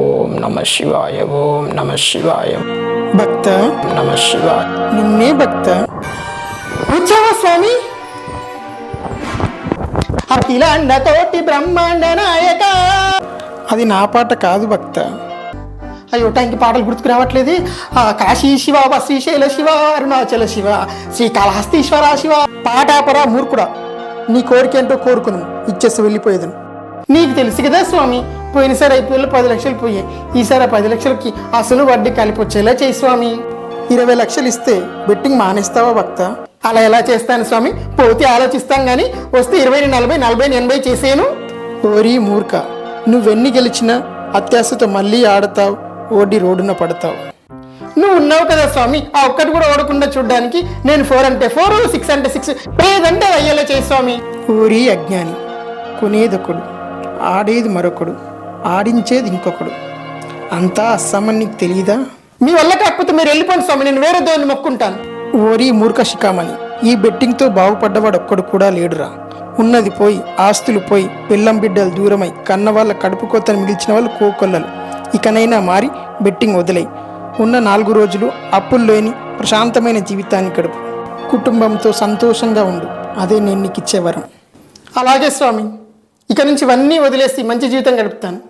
ఓం నమ శివాయ ఓం నమ శివాయ. భక్త నమ శివాయ. నిన్నే భక్త. వచ్చావా స్వామి? అఖిలాండ కోటి బ్రహ్మాండ నాయక. అది నా పాట కాదు భక్త. అయ్యో టైంకి పాటలు గుర్తుకు రావట్లేదు. కాశీ శివ, శ్రీశైల శివ, అరుణాచల శివ, శ్రీకాళహస్తీశ్వర శివ. పాటాపరా మూర్ఖుడా, నీ కోరిక ఏంటో కోరుకును, ఇచ్చేసి వెళ్ళిపోయేదను. నీకు తెలుసు కదా స్వామి, పోయినసారి ఐపీఎల్లో 10 లక్షలు పోయాయి. ఈసారి 10 లక్షలకి అసలు వడ్డీ కలిపి వచ్చేలా చేయి స్వామి. 20 లక్షలు ఇస్తే బెట్టింగ్ మానేస్తావా భక్త? అలా ఎలా చేస్తాను స్వామి, పోతే ఆలోచిస్తాం కానీ వస్తే 20, 40, 40, 80 చేసేను. ఓరి మూర్ఖ, నువ్వెన్ని గెలిచినా అత్యాశతో మళ్ళీ ఆడతావు, ఓడి రోడ్డున పడతావు. నువ్వు ఉన్నావు కదా స్వామి, ఆ ఒక్కటి కూడా ఓడకుండా చూడడానికి. నేను 4 అంటే 4, 6 అంటే 6, ఏదంటే అయ్యేలా చేయి స్వామి. ఊరి అజ్ఞాని, కొనేదొకడు, ఆడేది మరొకడు, ఆడించేది ఇంకొకడు, అంతా అస్సామని నీకు తెలియదా? మీ వల్ల కాకపోతే మీరు వెళ్ళిపోండి స్వామి, నేను వేరే దేవుని మొక్కుంటాను. ఓరి మూర్ఖ శిఖామణి, ఈ బెట్టింగ్తో బాగుపడ్డవాడు ఒక్కడు కూడా లేడురా. ఉన్నది పోయి, ఆస్తులు పోయి, పిల్లం బిడ్డలు దూరమై, కన్న వాళ్ళ కడుపు కోతను మిగిల్చిన వాళ్ళు కోకొల్లలు. ఇకనైనా మారి బెట్టింగ్ వదిలేయి. ఉన్న 4 రోజులు అప్పుల్లోని ప్రశాంతమైన జీవితాన్ని గడుపు. కుటుంబంతో సంతోషంగా ఉండు, అదే నేను నీకు ఇచ్చే వరం. అలాగే స్వామి, ఇక నుంచి ఇవన్నీ వదిలేసి మంచి జీవితం గడుపుతాను.